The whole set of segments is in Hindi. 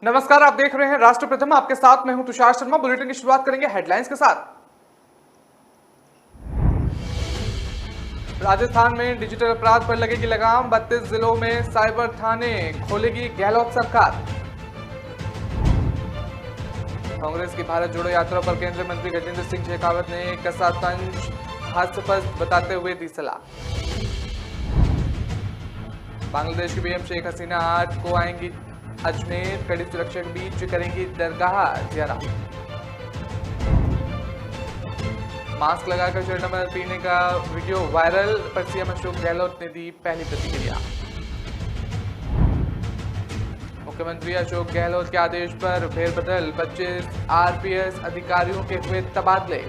नमस्कार, आप देख रहे हैं राष्ट्र प्रथम। आपके साथ मैं हूं तुषार शर्मा। बुलेटिन की शुरुआत करेंगे हेडलाइंस के साथ। राजस्थान में डिजिटल अपराध पर लगेगी लगाम। 32 जिलों में साइबर थाने खोलेगी गहलोत सरकार। कांग्रेस की भारत जोड़ो यात्रा पर केंद्रीय मंत्री गजेंद्र सिंह शेखावत ने कसा तंज, हास्यास्पद बताते हुए दी सलाह। बांग्लादेश की पीएम शेख हसीना 8 को आएंगी अजमेर। कड़ी सुरक्षा के बीच करेंगी दरगाह जियारत। मास्क लगाकर शरणार्थी पीने का वीडियो वायरल पर सीएम अशोक गहलोत ने दी पहली प्रतिक्रिया। मुख्यमंत्री अशोक गहलोत के आदेश पर फेरबदल, 25 आरपीएस अधिकारियों के हुए तबादले।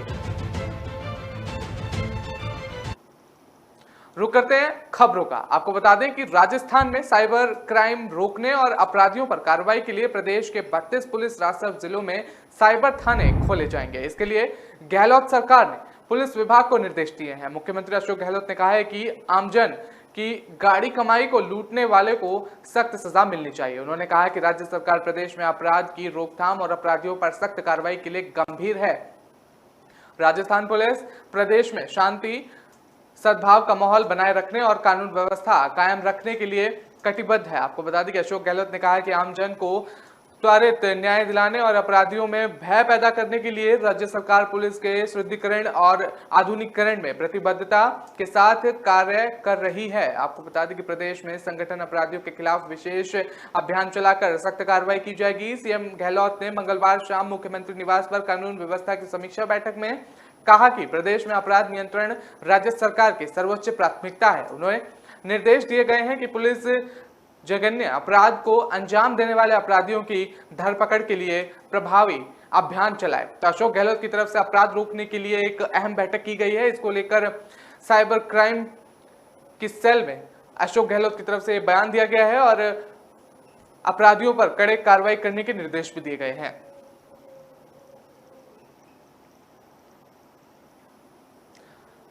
रुक करते हैं खबरों का। आपको बता दें कि राजस्थान में साइबर क्राइम रोकने और अपराधियों पर कार्रवाई के लिए प्रदेश के 32 पुलिस राजस्व जिलों में साइबर थाने खोले जाएंगे। इसके लिए गहलोत सरकार ने पुलिस विभाग को निर्देश दिए हैं। मुख्यमंत्री अशोक गहलोत ने कहा है कि आमजन की गाड़ी कमाई को लूटने वाले को सख्त सजा मिलनी चाहिए। उन्होंने कहा कि राज्य सरकार प्रदेश में अपराध की रोकथाम और अपराधियों पर सख्त कार्रवाई के लिए गंभीर है। राजस्थान पुलिस प्रदेश में शांति सद्भाव का माहौल बनाए रखने और कानून व्यवस्था कायम रखने के लिए कटिबद्ध है। आपको बता दें कि अशोक गहलोत ने कहा कि आमजन को त्वरित न्याय दिलाने और अपराधियों में भय पैदा करने के लिए राज्य सरकार पुलिस के सुदृढ़ीकरण और आधुनिकीकरण में प्रतिबद्धता के साथ कार्य कर रही है। आपको बता दें कि प्रदेश में संगठन अपराधियों के खिलाफ विशेष अभियान चलाकर सख्त कार्रवाई की जाएगी। सीएम गहलोत ने मंगलवार शाम मुख्यमंत्री निवास पर कानून व्यवस्था की समीक्षा बैठक में कहा कि प्रदेश में अपराध नियंत्रण राज्य सरकार की सर्वोच्च प्राथमिकता है। उन्हें निर्देश दिए गए हैं कि पुलिस जघन्य अपराध को अंजाम देने वाले अपराधियों की धरपकड़ के लिए प्रभावी अभियान चलाए। तो अशोक गहलोत की तरफ से अपराध रोकने के लिए एक अहम बैठक की गई है। इसको लेकर साइबर क्राइम की सेल में अशोक गहलोत की तरफ से बयान दिया गया है और अपराधियों पर कड़े कार्रवाई करने के निर्देश भी दिए गए हैं।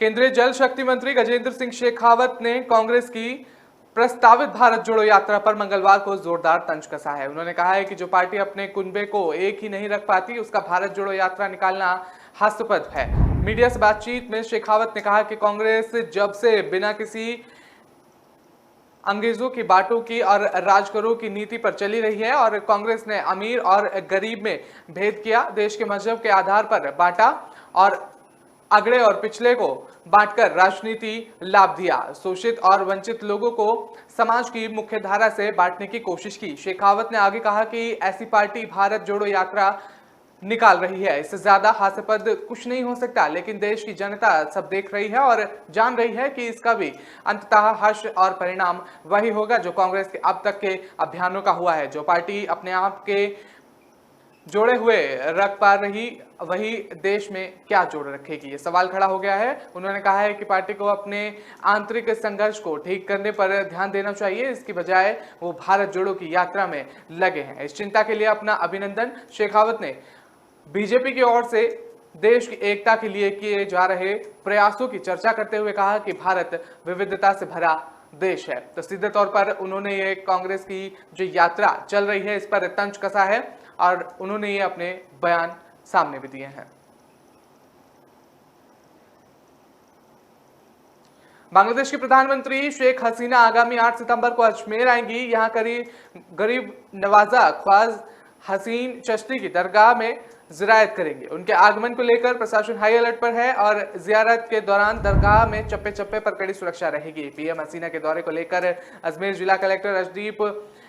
केंद्रीय जल शक्ति मंत्री गजेंद्र सिंह शेखावत ने कांग्रेस की प्रस्तावित भारत जोड़ो यात्रा पर मंगलवार को जोरदार तंज कसा है। उन्होंने कहा है कि जो पार्टी अपने कुनबे को एक ही नहीं रख पाती, उसका भारत जोड़ो यात्रा निकालना हास्यास्पद है। मीडिया से बातचीत में शेखावत ने कहा कि कांग्रेस जब से बिना किसी अंग्रेजों की बातों की और राजकरों की नीति पर चली रही है और कांग्रेस ने अमीर और गरीब में भेद किया, देश के मजहब के आधार पर बांटा और अगड़े और पिछले को बांटकर राजनीति लाभ दिया। शोषित और वंचित लोगों को समाज की मुख्य धारा से बांटने की कोशिश की। शेखावत ने आगे कहा कि ऐसी पार्टी भारत जोड़ो यात्रा निकाल रही है, इससे ज्यादा हास्यास्पद कुछ नहीं हो सकता। लेकिन देश की जनता सब देख रही है और जान रही है कि इसका भी अंततः हर्ष और परिणाम वही होगा जो कांग्रेस के अब तक के अभियानों का हुआ है। जो पार्टी अपने आप के जोड़े हुए रख पा रही, वही देश में क्या जोड़ रखेगी, ये सवाल खड़ा हो गया है। उन्होंने कहा है कि पार्टी को अपने आंतरिक संघर्ष को ठीक करने पर ध्यान देना चाहिए, इसकी बजाय वो भारत जोड़ो की यात्रा में लगे हैं। इस चिंता के लिए अपना अभिनंदन। शेखावत ने बीजेपी की ओर से देश की एकता के लिए किए जा रहे प्रयासों की चर्चा करते हुए कहा कि भारत विविधता से भरा देश है। तो सीधे तौर पर उन्होंने ये कांग्रेस की जो यात्रा चल रही है इस पर तंज कसा है और उन्होंने ये अपने बयान सामने भी दिए हैं। बांग्लादेश की प्रधानमंत्री शेख हसीना आगामी 8 सितंबर को अजमेर आएंगी। यहां गरीब नवाजा ख्वाज हसीन चिश्ती की दरगाह में जियारत करेंगे। उनके आगमन को लेकर प्रशासन हाई अलर्ट पर है और जियारत के दौरान दरगाह में चप्पे चप्पे पर कड़ी सुरक्षा रहेगी। पीएम हसीना के दौरे को लेकर अजमेर जिला कलेक्टर रजदीप,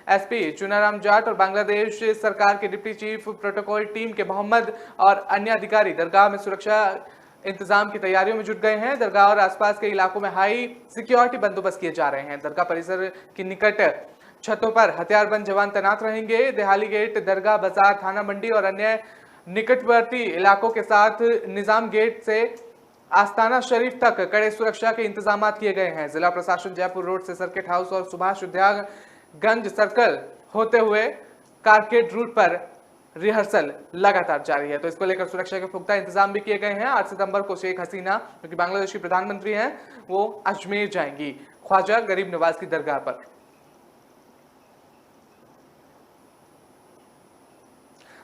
एसपी चुनाराम जाट और बांग्लादेश सरकार के डिप्टी चीफ प्रोटोकॉल टीम के मोहम्मद और अन्य अधिकारी दरगाह में सुरक्षा इंतजाम की तैयारियों में जुट गए हैं। दरगाह और आसपास के इलाकों में हाई सिक्योरिटी बंदोबस्त किए जा रहे हैं। दरगाह परिसर के निकट छतों पर हथियारबंद जवान तैनात रहेंगे। देहाली गेट, दरगाह बाजार, थाना मंडी और अन्य निकटवर्ती इलाकों के साथ निजाम गेट से आस्थाना शरीफ तक कड़े सुरक्षा के इंतजाम किए गए हैं। जिला प्रशासन जयपुर रोड से सर्किट हाउस और सुभाष उद्यागंज सर्कल होते हुए कारकेड रूट पर रिहर्सल लगातार जारी है। तो इसको लेकर सुरक्षा के पुख्ता इंतजाम भी किए गए हैं। 8 सितंबर को शेख हसीना, जो कि बांग्लादेश की प्रधानमंत्री हैं, वो अजमेर जाएंगी ख्वाजा गरीब नवाज की दरगाह पर।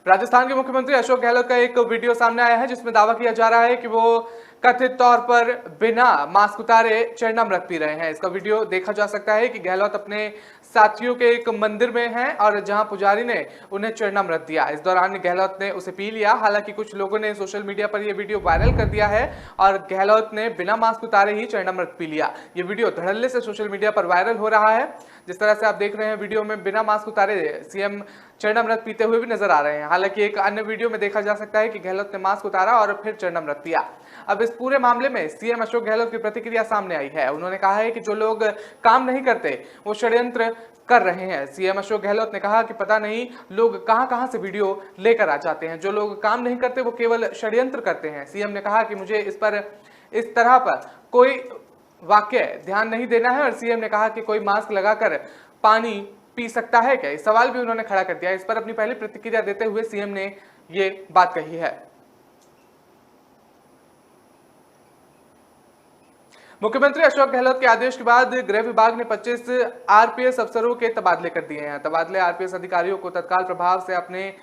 राजस्थान के मुख्यमंत्री अशोक गहलोत का एक वीडियो सामने आया है जिसमें दावा किया जा रहा है कि वो कथित तौर पर बिना मास्क उतारे चरणामृत पी रहे हैं। इसका वीडियो देखा जा सकता है कि गहलोत अपने साथियों के एक मंदिर में हैं और जहां पुजारी ने उन्हें चरणामृत दिया। इस दौरान गहलोत ने उसे पी लिया। हालांकि कुछ लोगों ने सोशल मीडिया पर यह वीडियो वायरल कर दिया है और गहलोत ने बिना मास्क उतारे ही चरणामृत पी लिया। ये वीडियो धड़ल्ले से सोशल मीडिया पर वायरल हो रहा है। जिस तरह से आप देख रहे हैं वीडियो में बिना मास्क उतारे सीएम चरणामृत पीते हुए भी नजर आ रहे हैं। हालांकि एक अन्य वीडियो में देखा जा सकता है कि गहलोत ने मास्क उतारा और फिर चरणामृत पिया। अब इस पूरे मामले में सीएम अशोक गहलोत की प्रतिक्रिया सामने आई है। उन्होंने कहा है कि जो लोग काम नहीं करते वो षड्यंत्र कर रहे हैं। सीएम अशोक गहलोत ने कहा कि पता नहीं लोग कहां से वीडियो लेकर आ जाते हैं। जो लोग काम नहीं करते वो केवल षड्यंत्र करते हैं। सीएम ने कहा कि मुझे इस तरह पर कोई वाक्य ध्यान नहीं देना है और सीएम ने कहा कि कोई मास्क लगाकर पानी पी सकता है क्या, इस सवाल भी उन्होंने खड़ा कर दिया। इस पर अपनी पहली प्रतिक्रिया देते हुए सीएम ने ये बात कही है। मुख्यमंत्री अशोक गहलोत के आदेश के बाद गृह विभाग ने 25 आरपीएस अफसरों के तबादले कर दिए हैं। तबादले आरपीएस अधिकारियों को तत्काल प्रभाव से अपने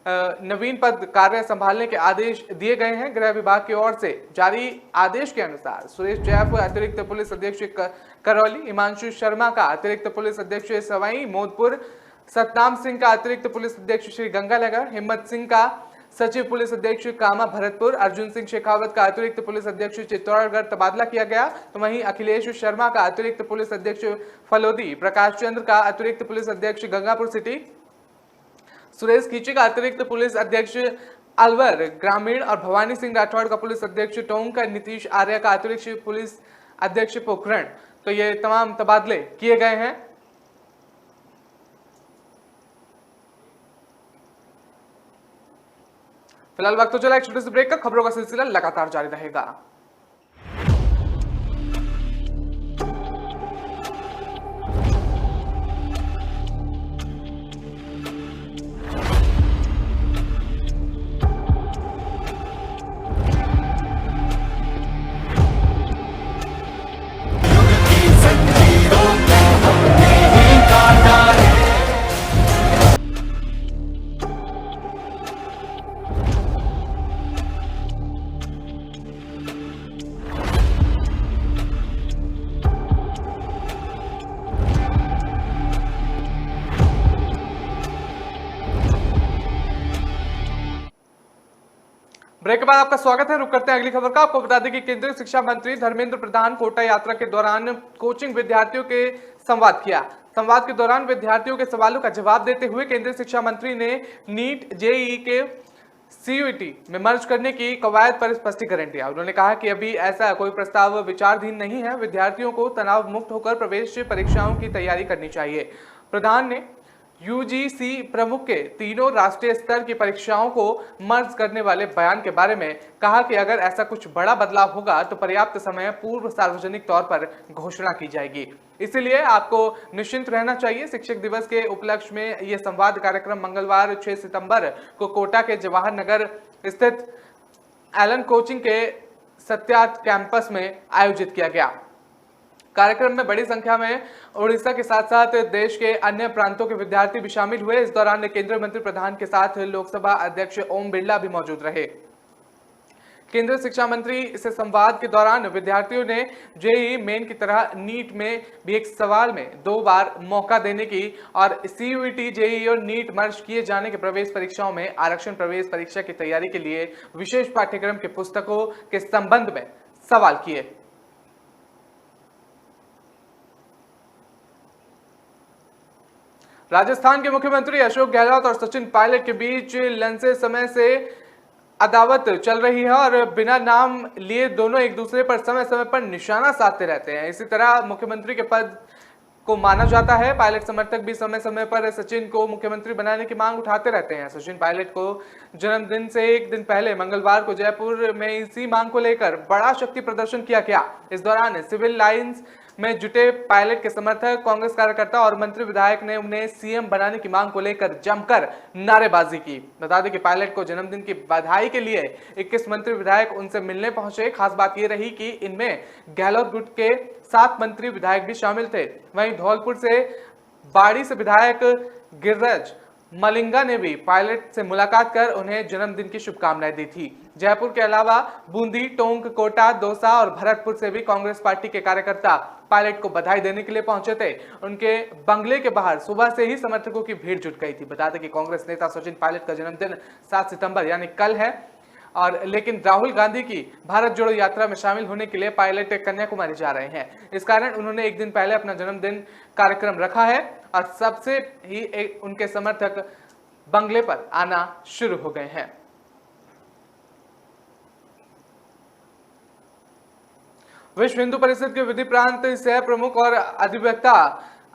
नवीन पद कार्य संभालने के आदेश दिए गए हैं। गृह विभाग की ओर से जारी आदेश के अनुसार सुरेश जैफ अतिरिक्त पुलिस अधीक्षक करौली, हिमांशु शर्मा का अतिरिक्त पुलिस अधीक्षक सवाई मोदपुर, सतनाम सिंह का अतिरिक्त पुलिस अधीक्षक श्री गंगानगर, हिम्मत सिंह का सचिव पुलिस अधीक्षक कामा भरतपुर, अर्जुन सिंह शेखावत का अतिरिक्त पुलिस अधीक्षक चित्तौड़गढ़ तबादला किया गया। तो वहीं अखिलेश शर्मा का अतिरिक्त पुलिस अधीक्षक फलोदी, प्रकाश चंद्र का अतिरिक्त पुलिस अधीक्षक गंगापुर सिटी, सुरेश खींची का अतिरिक्त पुलिस अध्यक्ष अलवर ग्रामीण और भवानी सिंह राठौड़ का पुलिस अध्यक्ष टोंक, नीतीश आर्य का अतिरिक्त पुलिस अध्यक्ष पोखरण। तो ये तमाम तबादले किए गए हैं। फिलहाल वक्त तो चला एक छोटे से ब्रेक का। खबरों का सिलसिला लगातार जारी रहेगा। ब्रेक के बाद आपका स्वागत है। रुक करते हैं अगली खबर का। आपको बता दें कि केंद्रीय शिक्षा मंत्री धर्मेंद्र प्रधान कोटा यात्रा के दौरान कोचिंग विद्यार्थियों के संवाद किया। संवाद के दौरान विद्यार्थियों के सवालों का जवाब देते हुए केंद्रीय शिक्षा मंत्री ने नीट जेईई के सीयूईटी में मर्ज करने की कवायद पर स्पष्टीकरण दिया। उन्होंने कहा कि अभी ऐसा कोई प्रस्ताव विचाराधीन नहीं है। विद्यार्थियों को तनाव मुक्त होकर प्रवेश परीक्षाओं की तैयारी करनी चाहिए। प्रधान ने यूजीसी प्रमुख के तीनों राष्ट्रीय स्तर की परीक्षाओं को मर्ज करने वाले बयान के बारे में कहा कि अगर ऐसा कुछ बड़ा बदलाव होगा तो पर्याप्त समय पूर्व सार्वजनिक तौर पर घोषणा की जाएगी। इसलिए आपको निश्चिंत रहना चाहिए। शिक्षक दिवस के उपलक्ष्य में यह संवाद कार्यक्रम मंगलवार 6 सितंबर को कोटा के जवाहर नगर स्थित एलन कोचिंग के सत्यार्थ कैंपस में आयोजित किया गया। कार्यक्रम में बड़ी संख्या में उड़ीसा के साथ साथ देश के अन्य प्रांतों के विद्यार्थी भी शामिल हुए। इस दौरान केंद्रीय मंत्री प्रधान के साथ लोकसभा अध्यक्ष ओम बिरला भी मौजूद रहे। केंद्रीय शिक्षा मंत्री से संवाद के दौरान विद्यार्थियों ने जेईई मेन की तरह नीट में भी एक सवाल में 2 बार मौका देने की और सीयूईटी, जेईई और नीट मर्ज किए जाने के प्रवेश परीक्षाओं में आरक्षण प्रवेश परीक्षा की तैयारी के लिए विशेष पाठ्यक्रम के पुस्तकों के संबंध में सवाल किए। राजस्थान के मुख्यमंत्री अशोक गहलोत और सचिन पायलट के बीच लंबे समय से अदावत चल रही है और बिना नाम लिए दोनों एक दूसरे पर समय समय पर निशाना साधते रहते हैं। इसी तरह मुख्यमंत्री के पद को माना जाता है। पायलट समर्थक भी समय समय पर सचिन को मुख्यमंत्री बनाने की मांग उठाते रहते हैं। सचिन पायलट को जन्मदिन से एक दिन पहले मंगलवार को जयपुर में इसी मांग को लेकर बड़ा शक्ति प्रदर्शन किया गया। इस दौरान सिविल लाइंस में जुटे पायलट के समर्थक, कांग्रेस कार्यकर्ता और मंत्री विधायक ने उन्हें सीएम बनाने की मांग को लेकर जमकर नारेबाजी की। बता दें कि पायलट को जन्मदिन की बधाई के लिए 21 मंत्री विधायक उनसे मिलने पहुंचे। खास बात यह रही कि इनमें गहलोत गुट के 7 मंत्री विधायक भी शामिल थे। वहीं धौलपुर से बाड़ी से विधायक गिरिराज मलिंगा ने भी पायलट से मुलाकात कर उन्हें जन्मदिन की शुभकामनाएं दी थी। जयपुर के अलावा बूंदी, टोंक, कोटा, दौसा और भरतपुर से भी कांग्रेस पार्टी के कार्यकर्ता पायलट को बधाई देने के लिए पहुंचे थे। उनके बंगले के बाहर सुबह से ही समर्थकों की भीड़ जुट गई थी। बता दें कि कांग्रेस नेता सचिन पायलट का जन्मदिन 7 सितंबर यानी कल है, और लेकिन राहुल गांधी की भारत जोड़ो यात्रा में शामिल होने के लिए पायलट कन्याकुमारी जा रहे हैं। इस कारण उन्होंने एक दिन पहले अपना जन्मदिन कार्यक्रम रखा है और सबसे ही उनके समर्थक बंगले पर आना शुरू हो गए हैं। विश्व हिंदू परिषद के विधि प्रांत सह प्रमुख और अधिवक्ता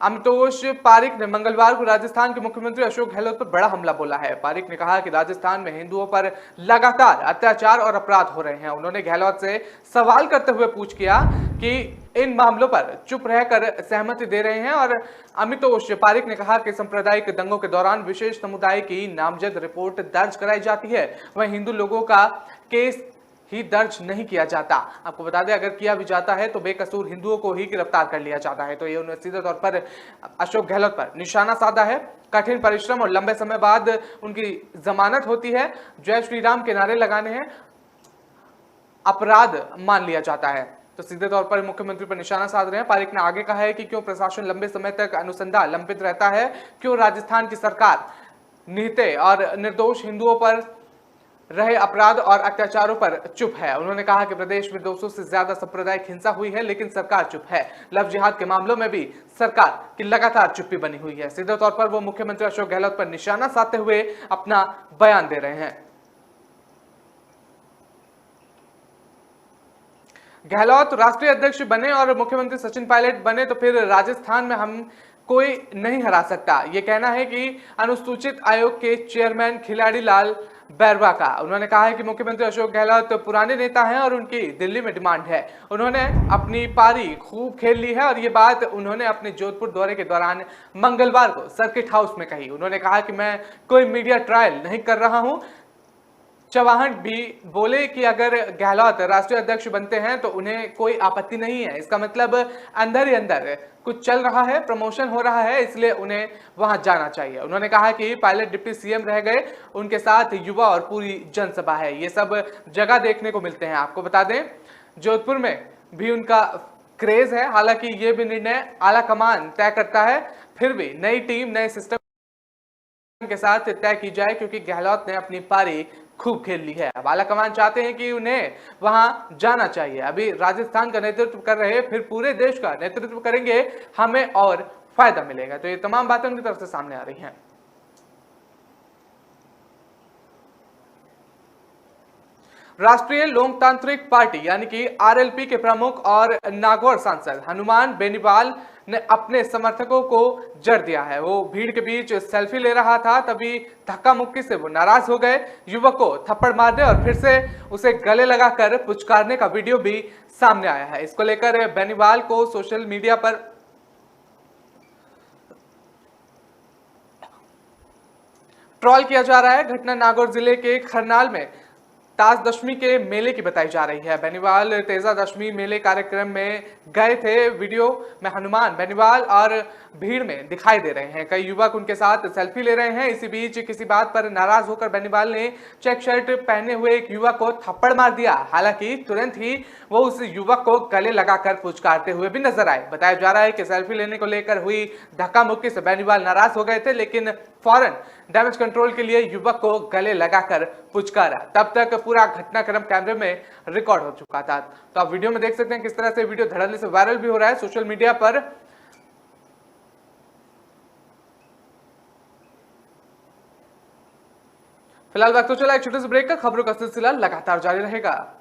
अमितोष पारिक ने मंगलवार को राजस्थान के मुख्यमंत्री अशोक गहलोत पर बड़ा हमला बोला है। पारिक ने कहा कि राजस्थान में हिंदुओं पर लगातार अत्याचार और अपराध हो रहे हैं। उन्होंने गहलोत से सवाल करते हुए पूछ किया कि इन मामलों पर चुप रहकर सहमति दे रहे हैं, और अमितोष पारिक ने कहा कि सांप्रदायिक दंगों के दौरान विशेष समुदाय की नामजद रिपोर्ट दर्ज कराई जाती है, वहीं हिंदू लोगों का केस ही दर्ज नहीं किया जाता। आपको बता दें, अगर किया भी जाता है तो बेकसूर हिंदुओं को ही गिरफ्तार कर लिया जाता है। तो ये उन्होंने सीधे तौर पर अशोक गहलोत पर निशाना साधा है। कठिन परिश्रम और लंबे समय बाद उनकी जमानत होती है। जय श्री राम के नारे लगाने हैं अपराध मान लिया जाता है। तो सीधे तौर पर मुख्यमंत्री पर निशाना साध रहे हैं। पारिक ने आगे कहा है कि क्यों प्रशासन लंबे समय तक अनुसंधान लंबित रहता है, क्यों राजस्थान की सरकार निहत्थे और निर्दोष हिंदुओं पर रहे अपराध और अत्याचारों पर चुप है। उन्होंने कहा कि प्रदेश में 200 से ज्यादा सांप्रदायिक हिंसा हुई है, लेकिन सरकार चुप है। लव जिहाद के मामलों में भी सरकार की लगातार चुप्पी बनी हुई है। सीधे तौर पर वो मुख्यमंत्री अशोक गहलोत पर निशाना साधते हुए अपना बयान दे रहे हैं। गहलोत राष्ट्रीय अध्यक्ष बने और मुख्यमंत्री सचिन पायलट बने तो फिर राजस्थान में हम कोई नहीं हरा सकता, ये कहना है कि अनुसूचित आयोग के चेयरमैन खिलाड़ी लाल बैरवा का। उन्होंने कहा है कि मुख्यमंत्री अशोक गहलोत पुराने नेता हैं और उनकी दिल्ली में डिमांड है। उन्होंने अपनी पारी खूब खेल ली है, और ये बात उन्होंने अपने जोधपुर दौरे के दौरान मंगलवार को सर्किट हाउस में कही। उन्होंने कहा कि मैं कोई मीडिया ट्रायल नहीं कर रहा हूं। चौहान भी बोले कि अगर गहलोत राष्ट्रीय अध्यक्ष बनते हैं तो उन्हें कोई आपत्ति नहीं है। इसका मतलब अंदर ही अंदर कुछ चल रहा है, प्रमोशन हो रहा है, इसलिए उन्हें वहां जाना चाहिए। उन्होंने कहा कि पायलट डिप्टी सीएम रह गए, उनके साथ युवा और पूरी जनसभा है। ये सब जगह देखने को मिलते हैं। आपको बता दें, जोधपुर में भी उनका क्रेज है। हालांकि ये भी निर्णय आला कमान तय करता है, फिर भी नई टीम नए सिस्टम के साथ तय की जाए, क्योंकि गहलोत ने अपनी पारी खूब खेल ली है। अब आलाकमान चाहते हैं कि उन्हें वहां जाना चाहिए। अभी राजस्थान का नेतृत्व कर रहे, फिर पूरे देश का नेतृत्व करेंगे, हमें और फायदा मिलेगा। तो ये तमाम बातें उनकी तरफ से सामने आ रही हैं। राष्ट्रीय लोकतांत्रिक पार्टी यानी कि आरएलपी के प्रमुख और नागौर सांसद हनुमान बेनीवाल ने अपने समर्थकों को जड़ दिया है। वो भीड़ के बीच सेल्फी ले रहा था, तभी धक्का मुक्की से वो नाराज हो गए। युवक को थप्पड़ मारने और फिर से उसे गले लगाकर पुचकारने का वीडियो भी सामने आया है। इसको लेकर बेनीवाल को सोशल मीडिया पर ट्रोल किया जा रहा है। घटना नागौर जिले के खरनाल में ताज दशमी के मेले की बताई जा रही है। बेनीवाल तेजा दशमी मेले कार्यक्रम में गए थे। वीडियो में हनुमान बेनीवाल और भीड़ में दिखाई दे रहे हैं। कई युवक उनके साथ सेल्फी ले रहे हैं। इसी बीच किसी बात पर नाराज होकर बेनीवाल ने चेक शर्ट पहने हुए एक युवक को थप्पड़ मार दिया। हालांकि तुरंत ही वो उस युवक को गले लगाकर पुचकारते हुए भी नजर आए। बताया जा रहा है कि सेल्फी लेने को लेकर हुई धक्का मुक्की से बेनीवाल नाराज हो गए थे, लेकिन फौरन डैमेज कंट्रोल के लिए युवक को गले लगाकर पुचकारा। तब तक पूरा घटनाक्रम कैमरे में रिकॉर्ड हो चुका था। तो आप वीडियो में देख सकते हैं किस तरह से वीडियो धड़ल्ले से वायरल भी हो रहा है सोशल मीडिया पर। फिलहाल वक्त तो चला एक छोटे से ब्रेक का। खबरों का सिलसिला लगातार जारी रहेगा।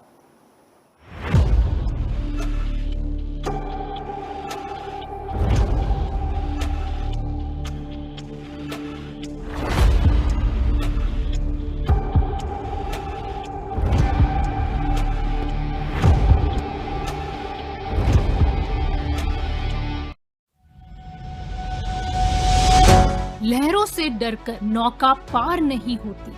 लहरों से डरकर नौका पार नहीं होती,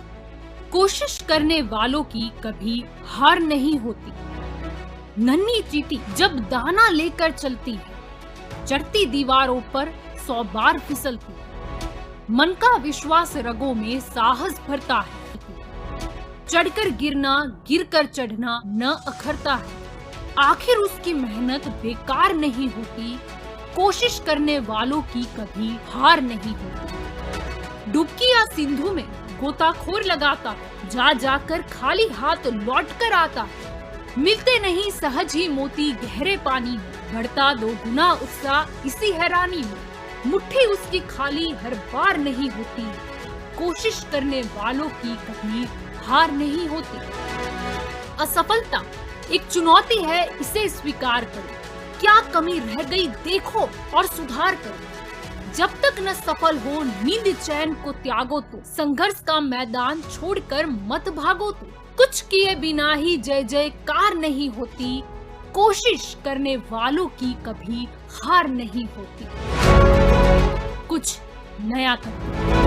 कोशिश करने वालों की कभी हार नहीं होती। नन्ही चींटी जब दाना लेकर चलती है, चढ़ती दीवारों पर 100 बार फिसलती है। मन का विश्वास रगों में साहस भरता है। चढ़कर गिरना, गिरकर चढ़ना न अखरता है। आखिर उसकी मेहनत बेकार नहीं होती। कोशिश करने वालों की कभी हार नहीं होती। डुबकी या सिंधु में गोताखोर लगाता, जा जाकर खाली हाथ लौट कर आता। मिलते नहीं सहज ही मोती गहरे पानी में, बढ़ता 2 गुना उत्साह इसी हैरानी में। मुट्ठी उसकी खाली हर बार नहीं होती। कोशिश करने वालों की कभी हार नहीं होती। असफलता एक चुनौती है, इसे स्वीकार करो। क्या कमी रह गई देखो और सुधार करो। जब तक न सफल हो नींद चैन को त्यागो तो, संघर्ष का मैदान छोड़कर मत भागो तो। कुछ किए बिना ही जय जयकार नहीं होती। कोशिश करने वालों की कभी हार नहीं होती। कुछ नया करो।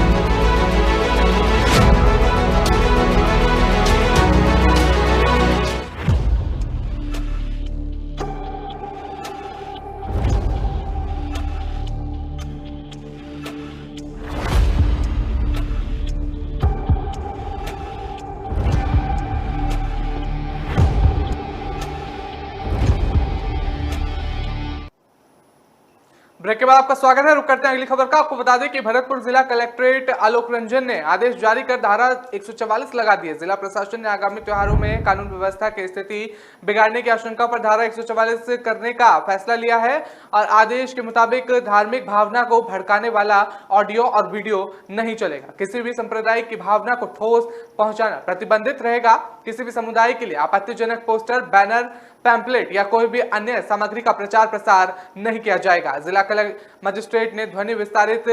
ब्रेक के बाद आपका स्वागत है। रुक करते हैं अगली खबर का। आपको बता दें कि भरतपुर जिला कलेक्ट्रेट आलोक रंजन ने आदेश जारी कर धारा 144 लगा दी है। जिला प्रशासन ने आगामी त्योहारों में कानून व्यवस्था की स्थिति बिगाड़ने की आशंका पर धारा 144 करने का फैसला लिया है और आदेश के मुताबिक धार्मिक भावना को भड़काने वाला ऑडियो और वीडियो नहीं चलेगा। किसी भी संप्रदाय की भावना को ठोस पहुंचाना प्रतिबंधित रहेगा। किसी भी समुदाय के लिए आपत्तिजनक पोस्टर, बैनर, पैम्पलेट या कोई भी अन्य सामग्री का प्रचार प्रसार नहीं किया जाएगा। जिला मजिस्ट्रेट ने ध्वनि विस्तारित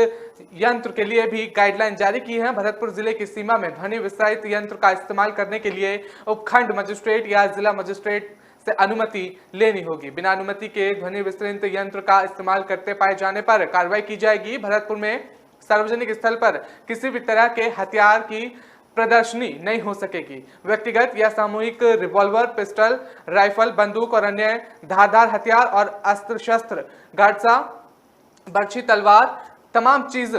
यंत्र के लिए भी गाइडलाइन जारी की है। भरतपुर जिले की सीमा में ध्वनि विस्तारित यंत्र का इस्तेमाल करने के लिए उपखंड मजिस्ट्रेट या जिला मजिस्ट्रेट से अनुमति लेनी होगी। बिना अनुमति के ध्वनि विस्तारित यंत्र का इस्तेमाल करते पाए जाने पर कार्रवाई की जाएगी। भरतपुर में सार्वजनिक स्थल पर किसी भी तरह के हथियार की प्रदर्शनी नहीं हो सकेगी। व्यक्तिगत या सामूहिक रिवॉल्वर, पिस्टल, राइफल, बंदूक और अन्य धारदार हथियार और अस्त्र शस्त्र, गाड़सा, बर्छी, तलवार, तमाम चीज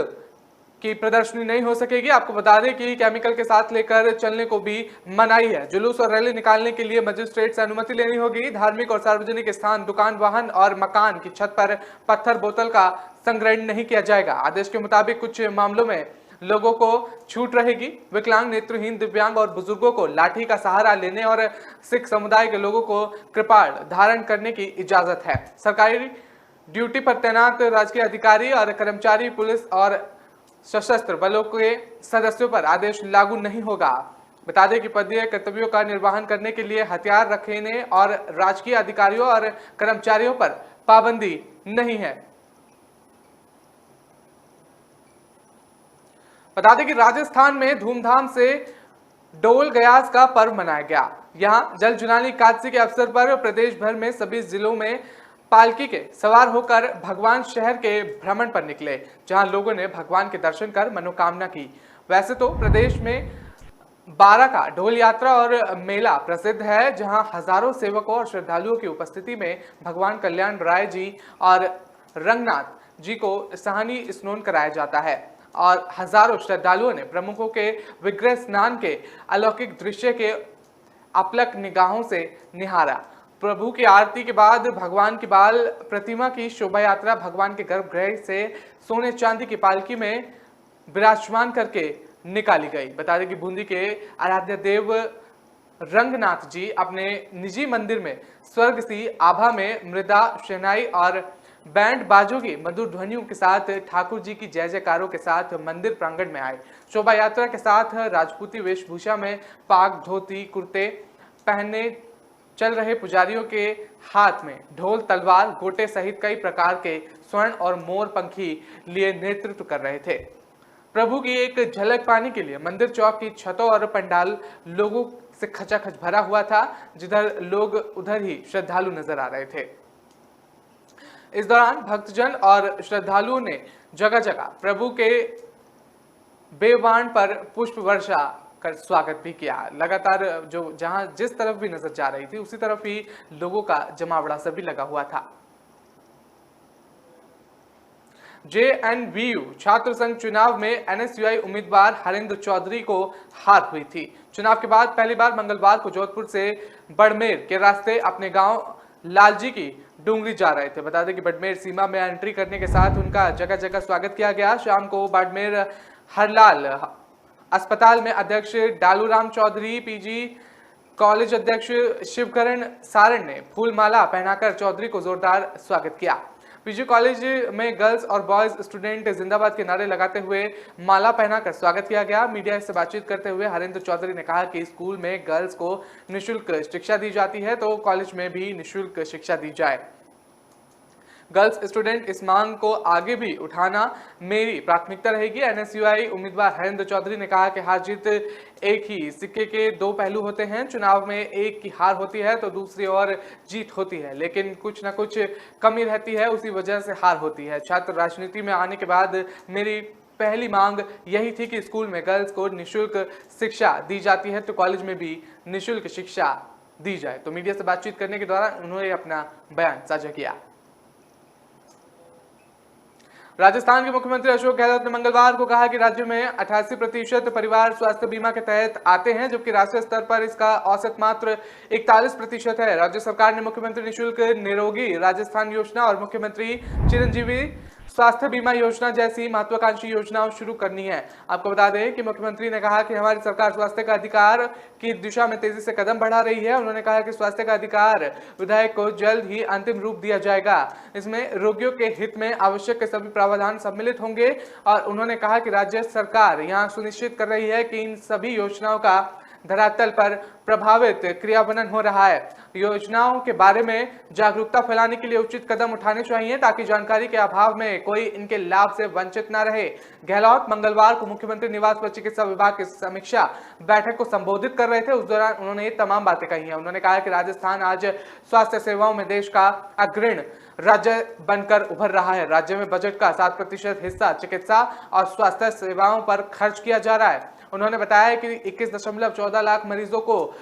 की प्रदर्शनी नहीं हो सकेगी। आपको बता दें कि केमिकल के साथ लेकर चलने को भी मनाही है। जुलूस और रैली निकालने के लिए मजिस्ट्रेट से अनुमति लेनी होगी। धार्मिक और सार्वजनिक स्थान, दुकान, वाहन और मकान की छत पर पत्थर, बोतल का संग्रहण नहीं किया जाएगा। आदेश के मुताबिक कुछ मामलों में लोगों को छूट रहेगी। विकलांग, नेत्रहीन, दिव्यांग और बुजुर्गों को लाठी का सहारा लेने और सिख समुदाय के लोगों को कृपाण धारण करने की इजाजत है। सरकारी ड्यूटी पर तैनात राजकीय अधिकारी और कर्मचारी, पुलिस और सशस्त्र बलों के सदस्यों पर आदेश लागू नहीं होगा। बता दें कि पदीय कर्तव्यों का निर्वहन करने के लिए हथियार रखने और राजकीय अधिकारियों और कर्मचारियों पर पाबंदी नहीं है। बता दें कि राजस्थान में धूमधाम से डोल गयास का पर्व मनाया गया। यहां जल जुलानी एकादशी के अवसर पर प्रदेश भर में सभी जिलों में पालकी के सवार होकर भगवान शहर के भ्रमण पर निकले, जहां लोगों ने भगवान के दर्शन कर मनोकामना की। वैसे तो प्रदेश में 12 का ढोल यात्रा और मेला प्रसिद्ध है, जहां हजारों सेवकों और श्रद्धालुओं की उपस्थिति में भगवान कल्याण राय जी और रंगनाथ जी को सहनी स्नान कराया जाता है और हजारों श्रद्धालुओं ने प्रमुखों के विग्रह स्नान के अलौकिक दृश्य के अपलक निगाहों से निहारा। प्रभु की आरती के बाद भगवान की बाल प्रतिमा की शोभा यात्रा भगवान के गर्भगृह से सोने चांदी की पालकी में विराजमान करके निकाली गई। बता दें कि बूंदी के आराध्य देव रंगनाथ जी अपने निजी मंदिर में स्वर्ग सी आभा में मृदा, शहनाई और बैंड बाजों की मधुर ध्वनियों के साथ ठाकुर जी की जय जयकारों के साथ मंदिर प्रांगण में आए। शोभा यात्रा के साथ राजपूती वेशभूषा में पाग, धोती, कुर्ते पहने चल रहे पुजारियों के हाथ में ढोल, तलवार, गोटे सहित कई प्रकार के स्वर्ण और मोर पंखी लिए नेतृत्व कर रहे थे। प्रभु की एक झलक पाने के लिए मंदिर चौक की छतों और पंडाल लोगों से खचाखच भरा हुआ था, जिधर लोग उधर ही श्रद्धालु नजर आ रहे थे। इस दौरान भक्तजन और श्रद्धालुओं ने जगह जगह प्रभु के बेवाण पर पुष्प वर्षा कर स्वागत भी किया। लगातार जहां जिस तरफ भी नजर जा रही थी उसी तरफ ही लोगों का जमावड़ा सा भी लगा हुआ था। JNVU छात्र संघ चुनाव में NSUI उम्मीदवार हरेंद्र चौधरी को हार हुई थी। चुनाव के बाद पहली बार मंगलवार को जोधपुर से बड़मेर के रास्ते अपने गांव लालजी की डूंगरी जा रहे थे। बता दें कि बड़मेर सीमा में एंट्री करने के साथ उनका जगह जगह स्वागत किया गया। शाम को बड़मेर हरलाल अस्पताल में अध्यक्ष डालूराम चौधरी, PG कॉलेज अध्यक्ष शिवकरण सारण ने फूलमाला पहनाकर चौधरी को जोरदार स्वागत किया। PG कॉलेज में गर्ल्स और बॉयज स्टूडेंट जिंदाबाद के नारे लगाते हुए माला पहनाकर स्वागत किया गया। मीडिया से बातचीत करते हुए हरेंद्र चौधरी ने कहा कि स्कूल में गर्ल्स को निःशुल्क शिक्षा दी जाती है, तो कॉलेज में भी निःशुल्क शिक्षा दी जाए। गर्ल्स स्टूडेंट इस मांग को आगे भी उठाना मेरी प्राथमिकता रहेगी। NSUI उम्मीदवार हरेंद्र चौधरी ने कहा कि हार जीत एक ही सिक्के के दो पहलू होते हैं। चुनाव में एक की हार होती है तो दूसरी ओर जीत होती है, लेकिन कुछ ना कुछ कमी रहती है, उसी वजह से हार होती है। छात्र राजनीति में आने के बाद मेरी पहली मांग यही थी कि स्कूल में गर्ल्स को निःशुल्क शिक्षा दी जाती है, तो कॉलेज में भी निःशुल्क शिक्षा दी जाए। तो मीडिया से बातचीत करने के दौरान उन्होंने अपना बयान साझा किया। राजस्थान के मुख्यमंत्री अशोक गहलोत ने मंगलवार को कहा कि राज्य में 88% परिवार स्वास्थ्य बीमा के तहत आते हैं, जबकि राष्ट्रीय स्तर पर इसका औसत मात्र 41% है। राज्य सरकार ने मुख्यमंत्री निःशुल्क निरोगी राजस्थान योजना और मुख्यमंत्री चिरंजीवी स्वास्थ्य बीमा योजना जैसी महत्वाकांक्षी योजनाओं शुरू करनी है। आपको बता दें कि मुख्यमंत्री ने कहा कि हमारी सरकार स्वास्थ्य का अधिकार की दिशा में तेजी से कदम बढ़ा रही है। उन्होंने कहा कि स्वास्थ्य का अधिकार विधेयक को जल्द ही अंतिम रूप दिया जाएगा। इसमें रोगियों के हित में आवश्यक के सभी प्रावधान सम्मिलित होंगे और उन्होंने कहा कि राज्य सरकार यहां सुनिश्चित कर रही है कि इन सभी योजनाओं का धरातल पर प्रभावित क्रियान्वयन हो रहा है। योजनाओं के बारे में जागरूकता फैलाने के लिए उचित कदम उठाने चाहिए ताकि जानकारी के अभाव में कोई इनके लाभ से वंचित न रहे। गहलोत मंगलवार को मुख्यमंत्री निवास पर चिकित्सा विभाग की समीक्षा बैठक को संबोधित कर रहे थे। उस दौरान उन्होंने ये तमाम बातें कही हैं। उन्होंने कहा कि राजस्थान आज स्वास्थ्य सेवाओं में देश का अग्रणी राज्य बनकर उभर रहा है। राज्य में बजट का 7% हिस्सा चिकित्सा और स्वास्थ्य सेवाओं पर खर्च किया जा रहा है। उन्होंने बताया कि 21.14 लाख मरीजों को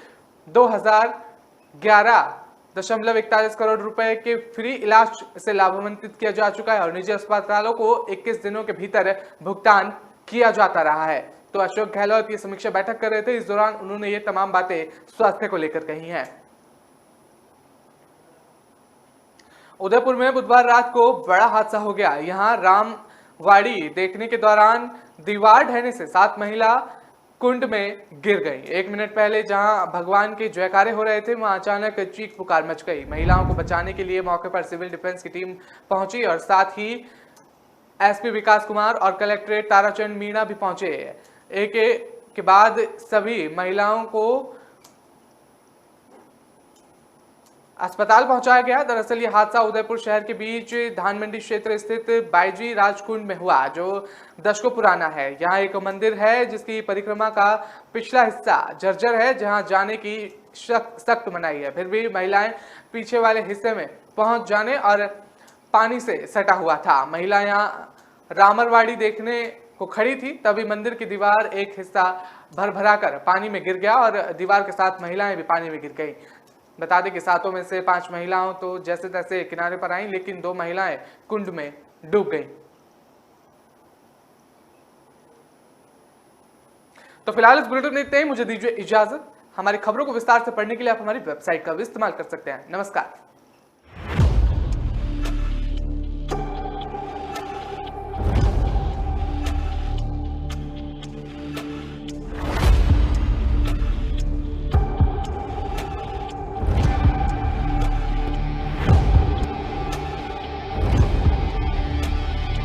2011.41 करोड़ रुपए के फ्री इलाज से लाभान्वित किया जा चुका है और निजी अस्पतालों को 21 दिनों के भीतर भुगतान किया जाता रहा है। तो अशोक गहलोत ये समीक्षा बैठक कर रहे थे। इस दौरान उन्होंने ये तमाम बातें स्वास्थ्य को लेकर कही हैं। उदयपुर में बुधवार रात को बड़ा हादसा हो गया। यहां रामवाड़ी देखने के दौरान दीवार ढहने से 7 महिला कुंड में गिर गई। 1 मिनट पहले जहां भगवान के जयकारे हो रहे थे, वहां अचानक चीख पुकार मच गई। महिलाओं को बचाने के लिए मौके पर सिविल डिफेंस की टीम पहुंची और साथ ही SP विकास कुमार और कलेक्ट्रेट ताराचंद मीणा भी पहुंचे। एक के बाद सभी महिलाओं को अस्पताल पहुंचाया गया। दरअसल ये हादसा उदयपुर शहर के बीच धान मंडी क्षेत्र स्थित बाईजी राजकुंड में हुआ, जो दशकों पुराना है। यहाँ एक मंदिर है जिसकी परिक्रमा का पिछला हिस्सा जर्जर है, जहां जाने की सख्त मनाही है। फिर भी महिलाएं पीछे वाले हिस्से में पहुंच जाने और पानी से सटा हुआ था। महिला यहाँ रामरवाड़ी देखने को खड़ी थी, तभी मंदिर की दीवार एक हिस्सा भरभराकर पानी में गिर गया और दीवार के साथ महिलाएं भी पानी में गिर गई। बता दें कि 7 में से 5 महिलाओं तो जैसे तैसे किनारे पर आईं, लेकिन 2 महिलाएं कुंड में डूब गईं। तो फिलहाल इस बुलेटिन में इतना ही। मुझे दीजिए इजाजत। हमारी खबरों को विस्तार से पढ़ने के लिए आप हमारी वेबसाइट का भी इस्तेमाल कर सकते हैं। नमस्कार।